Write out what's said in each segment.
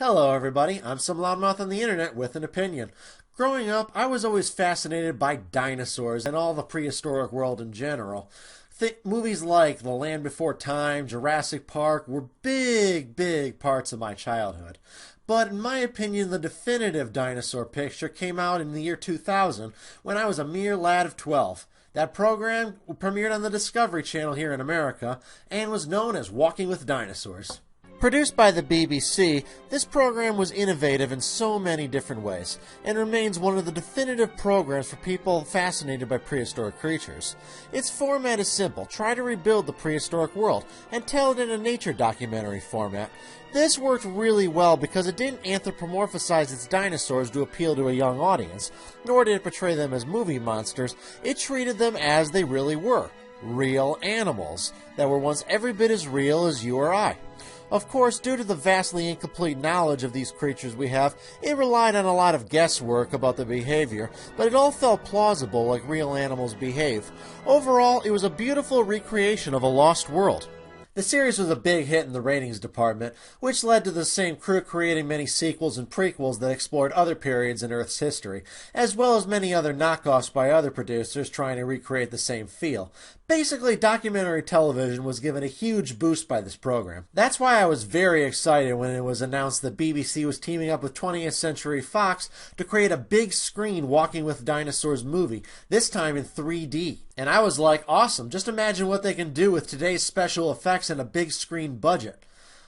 Hello everybody, I'm some loudmouth on the internet with an opinion. Growing up, I was always fascinated by dinosaurs and all the prehistoric world in general. Movies like The Land Before Time, Jurassic Park were big parts of my childhood. But in my opinion, the definitive dinosaur picture came out in the year 2000 when I was a mere lad of 12. That program premiered on the Discovery Channel here in America and was known as Walking with Dinosaurs. Produced by the BBC, this program was innovative in so many different ways, and remains one of the definitive programs for people fascinated by prehistoric creatures. Its format is simple: try to rebuild the prehistoric world, and tell it in a nature documentary format. This worked really well because it didn't anthropomorphize its dinosaurs to appeal to a young audience, nor did it portray them as movie monsters. It treated them as they really were: real animals that were once every bit as real as you or I. Of course, due to the vastly incomplete knowledge of these creatures we have, it relied on a lot of guesswork about the behavior, but it all felt plausible like real animals behave. Overall, it was a beautiful recreation of a lost world. The series was a big hit in the ratings department, which led to the same crew creating many sequels and prequels that explored other periods in Earth's history, as well as many other knockoffs by other producers trying to recreate the same feel. Basically, documentary television was given a huge boost by this program. That's why I was very excited when it was announced that BBC was teaming up with 20th Century Fox to create a big screen Walking with Dinosaurs movie, this time in 3D. And I was like, awesome, just imagine what they can do with today's special effects and a big screen budget.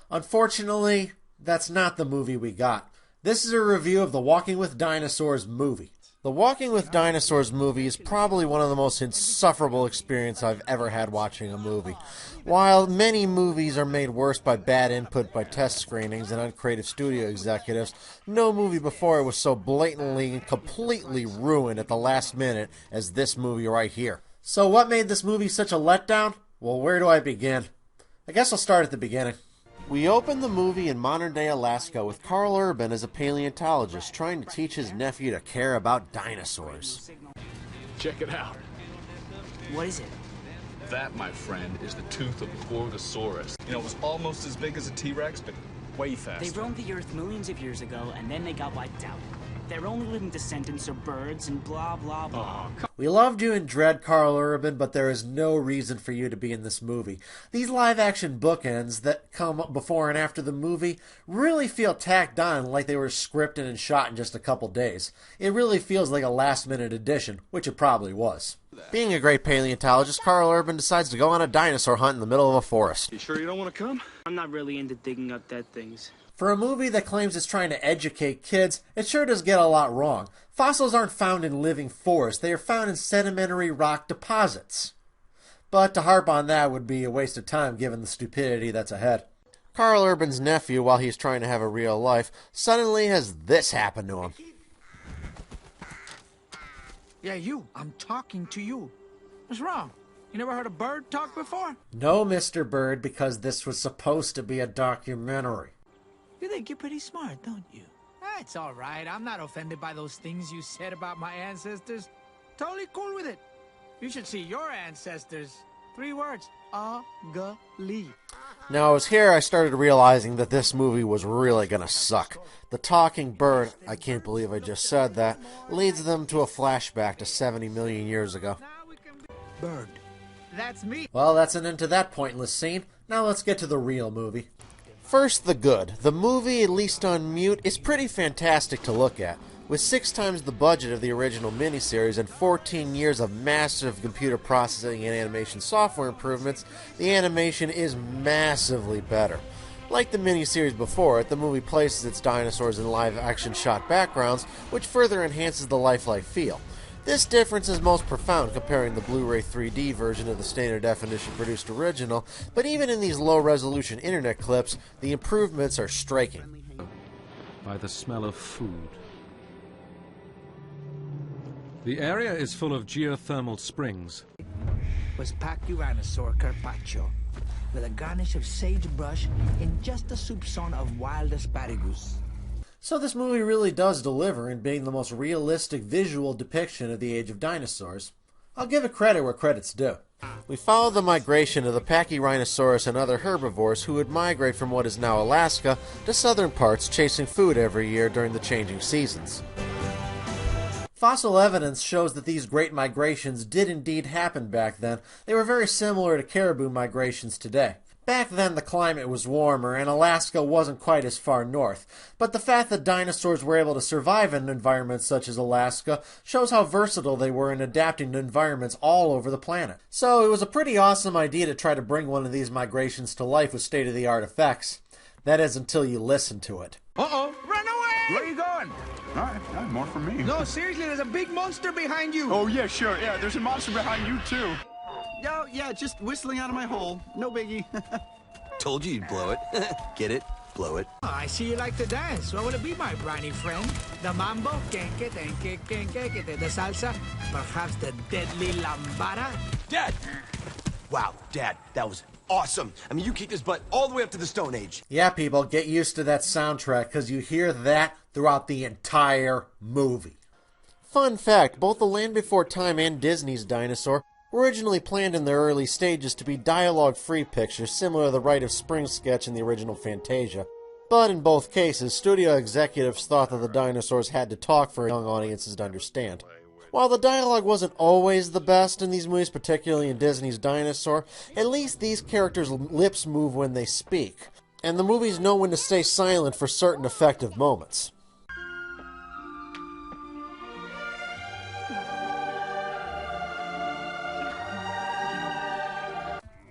Unfortunately, that's not the movie we got. This is a review of the Walking with Dinosaurs movie. The Walking with Dinosaurs movie is probably one of the most insufferable experiences I've ever had watching a movie. While many movies are made worse by bad input by test screenings and uncreative studio executives, no movie before it was so blatantly and completely ruined at the last minute as this movie right here. So what made this movie such a letdown? Well, where do I begin? I guess I'll start at the beginning. We open the movie in modern-day Alaska with Carl Urban as a paleontologist trying to teach his nephew to care about dinosaurs. Check it out. What is it? That, my friend, is the tooth of Gorgosaurus. You know, it was almost as big as a T-Rex, but way faster. They roamed the Earth millions of years ago, and then they got wiped out. Their only living descendants are birds and blah, blah, blah. We loved you and dread Carl Urban, but there is no reason for you to be in this movie. These live-action bookends that come before and after the movie really feel tacked on like they were scripted and shot in just a couple days. It really feels like a last-minute addition, which it probably was. Being a great paleontologist, Carl Urban decides to go on a dinosaur hunt in the middle of a forest. You sure you don't want to come? I'm not really into digging up dead things. For a movie that claims it's trying to educate kids, it sure does get a lot wrong. Fossils aren't found in living forests, they are found in sedimentary rock deposits. But to harp on that would be a waste of time given the stupidity that's ahead. Carl Urban's nephew, while he's trying to have a real life, suddenly has this happen to him. Yeah, you. I'm talking to you. What's wrong? You never heard a bird talk before? No, Mr. Bird, because this was supposed to be a documentary. You think you're pretty smart, don't you? It's all right. I'm not offended by those things you said about my ancestors. Totally cool with it. You should see your ancestors. 3 words. Ugly. Now, it was here I started realizing that this movie was really gonna suck. The talking bird, I can't believe I just said that, leads them to a flashback to 70 million years ago. Bird. That's me. Well, that's an end to that pointless scene. Now let's get to the real movie. First, the good. The movie, at least on mute, is pretty fantastic to look at. With 6 times the budget of the original miniseries and 14 years of massive computer processing and animation software improvements, the animation is massively better. Like the miniseries before it, the movie places its dinosaurs in live-action shot backgrounds, which further enhances the lifelike feel. This difference is most profound comparing the Blu-ray 3D version of the standard definition produced original, but even in these low-resolution internet clips, the improvements are striking. By the smell of food. The area is full of geothermal springs. Was Pachyrhinosaur carpaccio, with a garnish of sagebrush and just a soupçon of wild asparagus. So this movie really does deliver in being the most realistic visual depiction of the age of dinosaurs. I'll give it credit where credit's due. We follow the migration of the Pachyrhinosaurus and other herbivores who would migrate from what is now Alaska to southern parts, chasing food every year during the changing seasons. Fossil evidence shows that these great migrations did indeed happen back then. They were very similar to caribou migrations today. Back then the climate was warmer and Alaska wasn't quite as far north, but the fact that dinosaurs were able to survive in environments such as Alaska shows how versatile they were in adapting to environments all over the planet. So it was a pretty awesome idea to try to bring one of these migrations to life with state-of-the-art effects. That is until you listen to it. Uh-oh! Run away! Where are you going? All right, more for me. No, seriously, there's a big monster behind you. Oh, yeah, sure. Yeah, there's a monster behind you, too. No, yeah, just whistling out of my hole. No biggie. Told you you'd blow it. Get it? Blow it. Oh, I see you like to dance. What would it be, my briny friend? The mambo? Kenke, tenke, kenke, the salsa? Perhaps the deadly lambada? Dad! Wow, Dad, that was awesome. I mean, you kicked his butt all the way up to the Stone Age. Yeah, people, get used to that soundtrack, because you hear that throughout the entire movie. Fun fact, both The Land Before Time and Disney's Dinosaur were originally planned in their early stages to be dialogue-free pictures, similar to the Rite of Spring sketch in the original Fantasia. But in both cases, studio executives thought that the dinosaurs had to talk for young audiences to understand. While the dialogue wasn't always the best in these movies, particularly in Disney's Dinosaur, at least these characters' lips move when they speak, and the movies know when to stay silent for certain effective moments.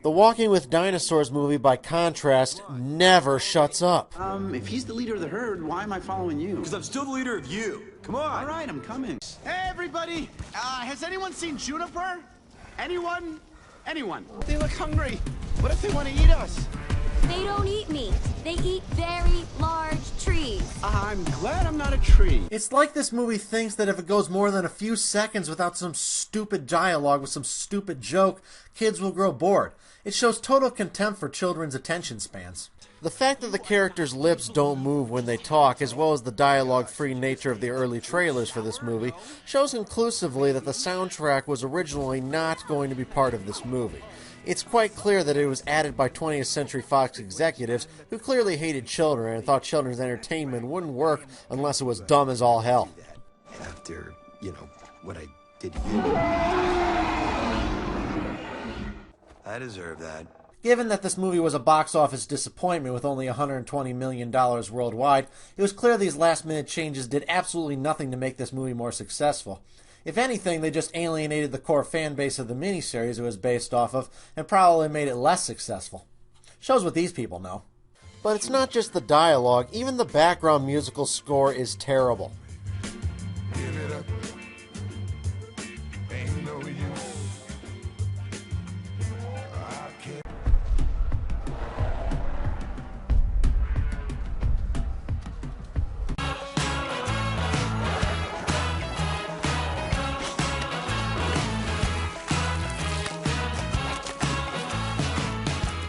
The Walking with Dinosaurs movie, by contrast, never shuts up. If he's the leader of the herd, why am I following you? Because I'm still the leader of you. Come on. All right, I'm coming. Hey, everybody! Has anyone seen Juniper? Anyone? Anyone? They look hungry. What if they want to eat us? They don't eat meat. They eat very large trees. I'm glad I'm not a tree. It's like this movie thinks that if it goes more than a few seconds without some stupid dialogue with some stupid joke, kids will grow bored. It shows total contempt for children's attention spans. The fact that the characters' lips don't move when they talk, as well as the dialogue-free nature of the early trailers for this movie, shows conclusively that the soundtrack was originally not going to be part of this movie. It's quite clear that it was added by 20th Century Fox executives who clearly hated children and thought children's entertainment wouldn't work unless it was dumb as all hell. After, what I did to you. I deserve that. Given that this movie was a box office disappointment with only $120 million worldwide, it was clear these last-minute changes did absolutely nothing to make this movie more successful. If anything, they just alienated the core fan base of the miniseries it was based off of, and probably made it less successful. Shows what these people know. But it's not just the dialogue, even the background musical score is terrible.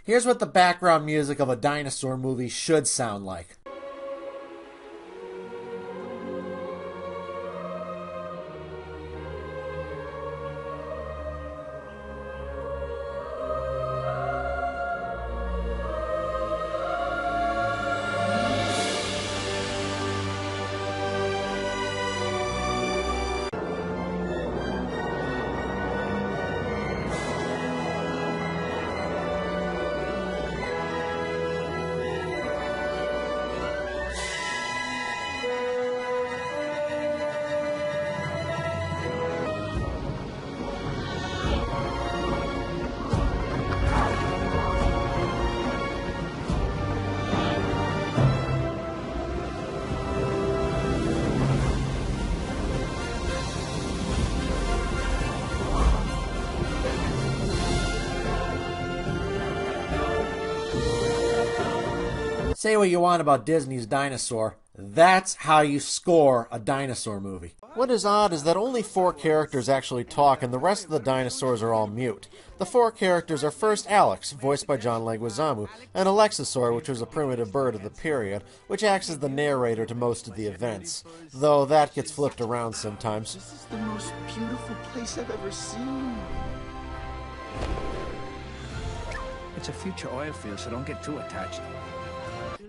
Here's what the background music of a dinosaur movie should sound like. Say what you want about Disney's Dinosaur, that's how you score a dinosaur movie. What is odd is that only 4 characters actually talk and the rest of the dinosaurs are all mute. The 4 characters are first Alex, voiced by John Leguizamo, and Alexosaur, which was a primitive bird of the period, which acts as the narrator to most of the events, though that gets flipped around sometimes. This is the most beautiful place I've ever seen. It's a future oil field, so don't get too attached.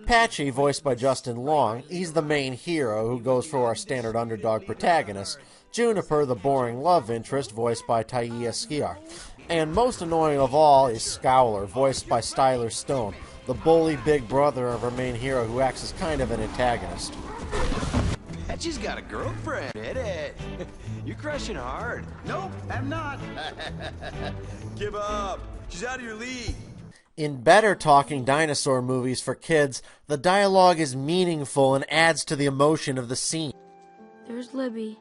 Patchy, voiced by Justin Long, he's the main hero who goes for our standard underdog protagonist. Juniper, the boring love interest, voiced by Taia Skiar. And most annoying of all is Scowler, voiced by Styler Stone, the bully big brother of our main hero who acts as kind of an antagonist. Patchy's got a girlfriend. Hit it. You're crushing hard. Nope, I'm not. Give up. She's out of your league. In better talking dinosaur movies for kids, the dialogue is meaningful and adds to the emotion of the scene. There's Libby.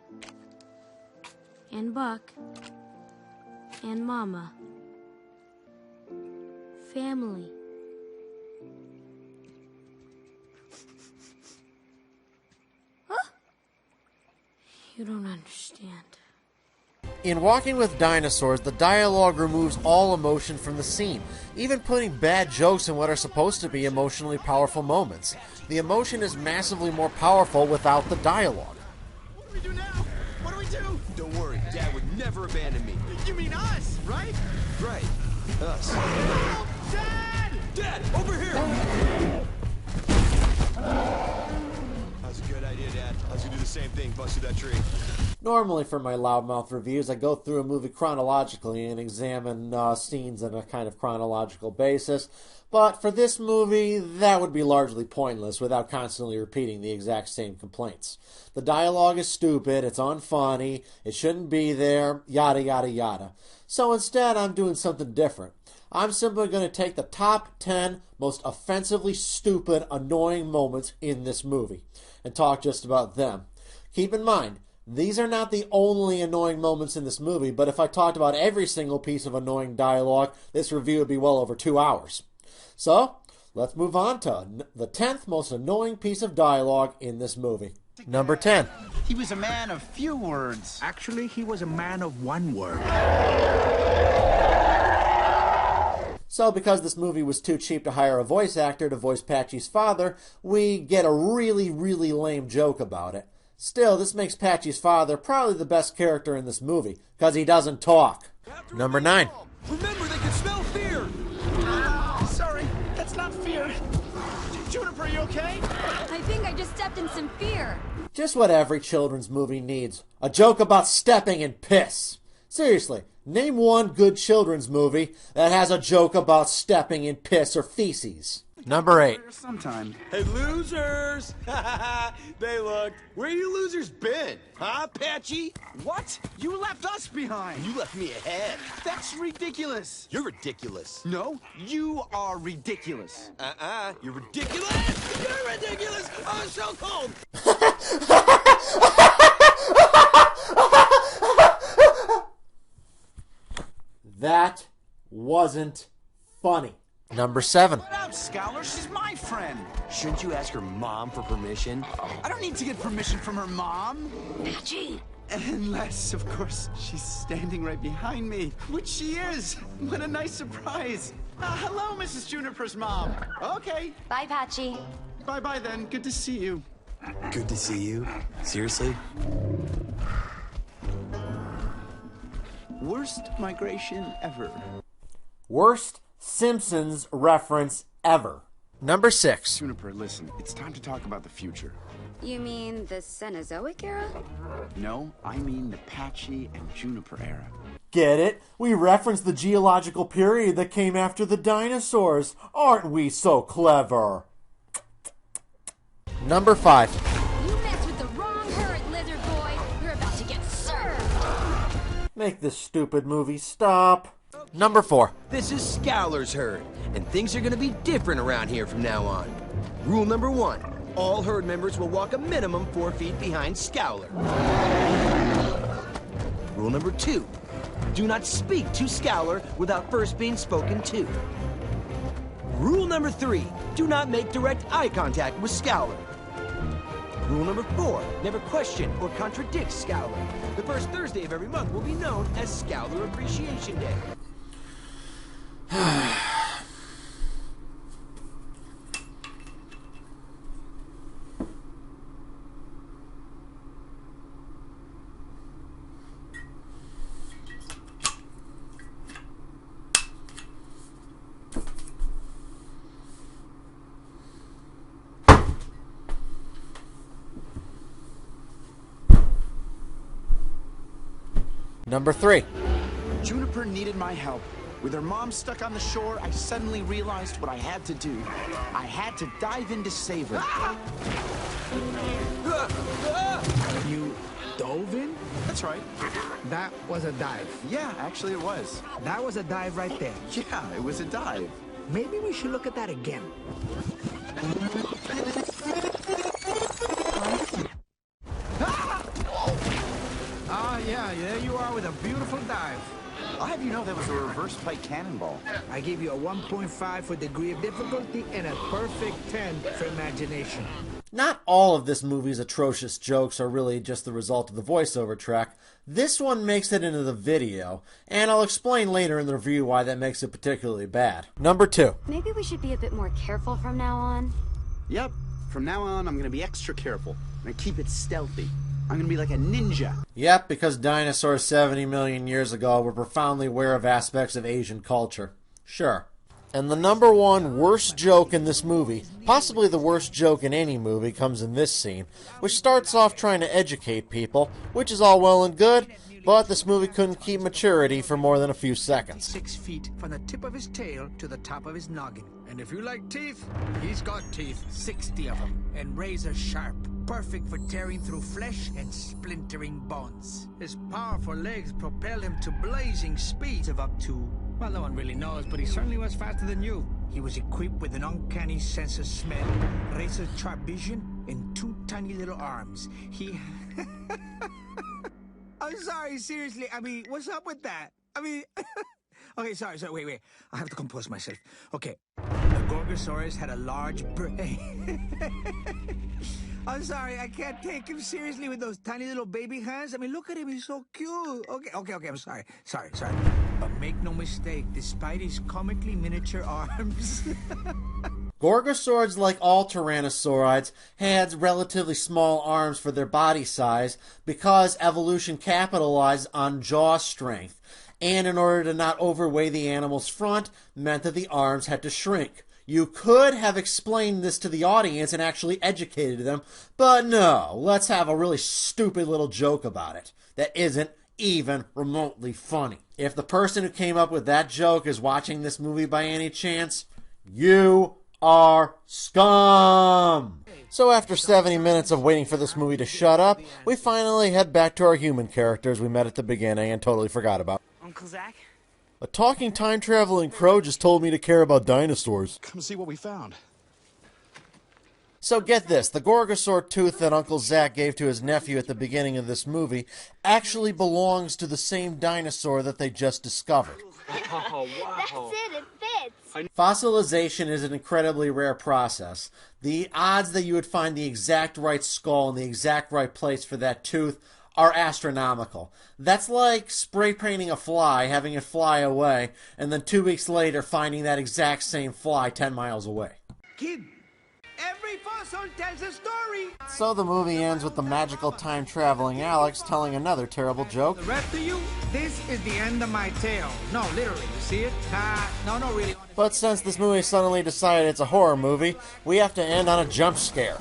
And Buck. And Mama. Family. Huh? You don't understand. In Walking with Dinosaurs, the dialogue removes all emotion from the scene, even putting bad jokes in what are supposed to be emotionally powerful moments. The emotion is massively more powerful without the dialogue. What do we do now? What do we do? Don't worry, Dad would never abandon me. You mean us, right? Right. Us. Help, Dad! Dad, over here! That's a good idea, Dad. I was gonna do the same thing, bust through that tree. Normally for my Loudmouth reviews, I go through a movie chronologically and examine scenes on a kind of chronological basis. But for this movie, that would be largely pointless without constantly repeating the exact same complaints. The dialogue is stupid, it's unfunny, it shouldn't be there, yada yada yada. So instead, I'm doing something different. I'm simply going to take the top 10 most offensively stupid, annoying moments in this movie and talk just about them. Keep in mind, these are not the only annoying moments in this movie, but if I talked about every single piece of annoying dialogue, this review would be well over 2 hours. So, let's move on to the 10th most annoying piece of dialogue in this movie. Number 10. He was a man of few words. Actually, he was a man of one word. So, because this movie was too cheap to hire a voice actor to voice Patchy's father, we get a really, really lame joke about it. Still, this makes Patchy's father probably the best character in this movie, because he doesn't talk. Number 9. Remember, they can smell fear! Sorry, that's not fear. Juniper, you okay? I think I just stepped in some fear. Just what every children's movie needs. A joke about stepping in piss. Seriously, name one good children's movie that has a joke about stepping in piss or feces. Number 8. Sometime. Hey, losers! They looked. Where you losers been? Huh, Patchy? What? You left us behind. You left me ahead. That's ridiculous. You're ridiculous. No, you are ridiculous. You're ridiculous! You're ridiculous! Oh, it's so cold! That wasn't funny. Number 7. What up, Scowler? She's my friend. Shouldn't you ask her mom for permission? I don't need to get permission from her mom. Patchy. Unless, of course, she's standing right behind me, which she is. What a nice surprise. Hello, Mrs. Juniper's mom. Okay. Bye, Patchy. Bye-bye then. Good to see you. Good to see you. Seriously? Worst migration ever. Worst Simpsons reference ever. Number 6. Juniper, listen. It's time to talk about the future. You mean the Cenozoic era? No, I mean the Patchy and Juniper era. Get it? We reference the geological period that came after the dinosaurs. Aren't we so clever? Number 5. You messed with the wrong herd, lizard boy. You're about to get served. Make this stupid movie stop. Number 4. This is Scowler's herd, and things are gonna be different around here from now on. Rule number 1. All herd members will walk a minimum 4 feet behind Scowler. Rule number 2. Do not speak to Scowler without first being spoken to. Rule number 3. Do not make direct eye contact with Scowler. Rule number 4. Never question or contradict Scowler. The first Thursday of every month will be known as Scowler Appreciation Day. Number 3. Juniper needed my help. With her mom stuck on the shore, I suddenly realized what I had to do. I had to dive in to save her. You dove in? That's right. That was a dive. Yeah, actually it was. That was a dive right there. Yeah, it was a dive. Maybe we should look at that again. Yeah, there you are with a beautiful dive. I'll have you know that was a reverse pipe cannonball. I gave you a 1.5 for degree of difficulty and a perfect 10 for imagination. Not all of this movie's atrocious jokes are really just the result of the voiceover track. This one makes it into the video, and I'll explain later in the review why that makes it particularly bad. Number 2. Maybe we should be a bit more careful from now on. Yep. From now on, I'm going to be extra careful. I'm going to keep it stealthy. I'm going to be like a ninja. Yep, because dinosaurs 70 million years ago were profoundly aware of aspects of Asian culture. Sure. And the number 1 worst joke in this movie, possibly the worst joke in any movie, comes in this scene, which starts off trying to educate people, which is all well and good, but this movie couldn't keep maturity for more than a few seconds. 6 feet from the tip of his tail to the top of his noggin. And if you like teeth, he's got teeth, 60 of them, and razor sharp, perfect for tearing through flesh and splintering bones. His powerful legs propel him to blazing speeds of up to, well, no one really knows, but he certainly was faster than you. He was equipped with an uncanny sense of smell, razor sharp vision, and 2 tiny little arms. He... I'm sorry, seriously, I mean, what's up with that? I mean... Okay, sorry, wait. I have to compose myself. Okay, the Gorgosaurus had a large brain. I'm sorry, I can't take him seriously with those tiny little baby hands. I mean, look at him, he's so cute. Okay, I'm sorry. But make no mistake, despite his comically miniature arms... Gorgosaurs, like all tyrannosaurids, had relatively small arms for their body size because evolution capitalized on jaw strength. And in order to not overweigh the animal's front, meant that the arms had to shrink. You could have explained this to the audience and actually educated them, but no, let's have a really stupid little joke about it that isn't even remotely funny. If the person who came up with that joke is watching this movie by any chance, you are scum! So after 70 minutes of waiting for this movie to shut up, we finally head back to our human characters we met at the beginning and totally forgot about. Uncle Zach? A talking time-traveling crow just told me to care about dinosaurs. Come see what we found. So get this, the Gorgosaur tooth that Uncle Zach gave to his nephew at the beginning of this movie actually belongs to the same dinosaur that they just discovered. Oh, wow. That's it, it fits. Fossilization is an incredibly rare process. The odds that you would find the exact right skull in the exact right place for that tooth are astronomical. That's like spray painting a fly, having it fly away, and then 2 weeks later finding that exact same fly 10 miles away. Kid, every fossil tells a story. So the movie ends with the magical time-traveling Alex telling another terrible joke. The rest of you, this is the end of my tale. No, literally, you see it? No, really. But since this movie suddenly decided it's a horror movie, we have to end on a jump scare.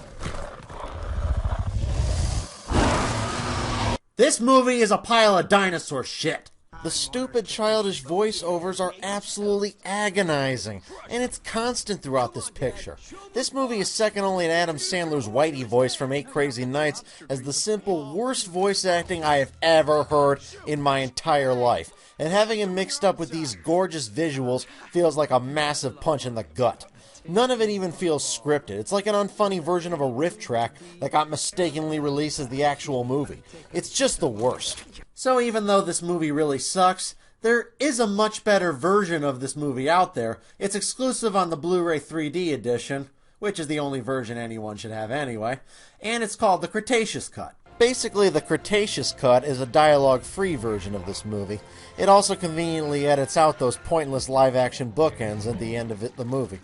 This movie is a pile of dinosaur shit. The stupid childish voiceovers are absolutely agonizing, and it's constant throughout this picture. This movie is second only to Adam Sandler's Whitey voice from 8 Crazy Nights as the simple worst voice acting I have ever heard in my entire life. And having him mixed up with these gorgeous visuals feels like a massive punch in the gut. None of it even feels scripted. It's like an unfunny version of a riff track that got mistakenly released as the actual movie. It's just the worst. So even though this movie really sucks, there is a much better version of this movie out there. It's exclusive on the Blu-ray 3D edition, which is the only version anyone should have anyway, and it's called the Cretaceous Cut. Basically, the Cretaceous Cut is a dialogue-free version of this movie. It also conveniently edits out those pointless live-action bookends at the end of the movie.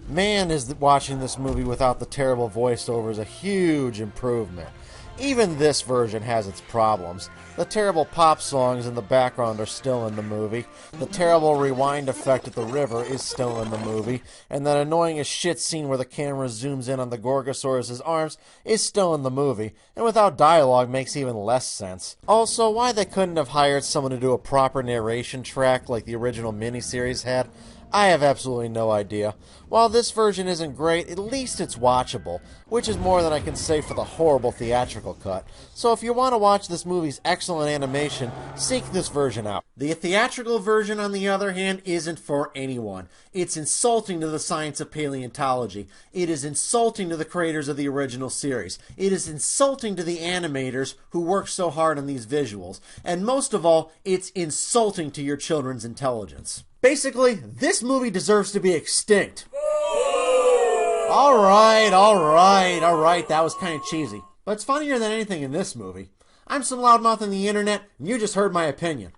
Man, is watching this movie without the terrible voiceovers a huge improvement. Even this version has its problems. The terrible pop songs in the background are still in the movie. The terrible rewind effect at the river is still in the movie. And that annoying as shit scene where the camera zooms in on the Gorgosaurus' arms is still in the movie. And without dialogue makes even less sense. Also, why they couldn't have hired someone to do a proper narration track like the original miniseries had, I have absolutely no idea. While this version isn't great, at least it's watchable, which is more than I can say for the horrible theatrical cut. So if you want to watch this movie's excellent animation, seek this version out. The theatrical version, on the other hand, isn't for anyone. It's insulting to the science of paleontology. It is insulting to the creators of the original series. It is insulting to the animators who worked so hard on these visuals. And most of all, it's insulting to your children's intelligence. Basically, this movie deserves to be extinct. Alright, that was kind of cheesy. But it's funnier than anything in this movie. I'm some loudmouth on the internet, and you just heard my opinion.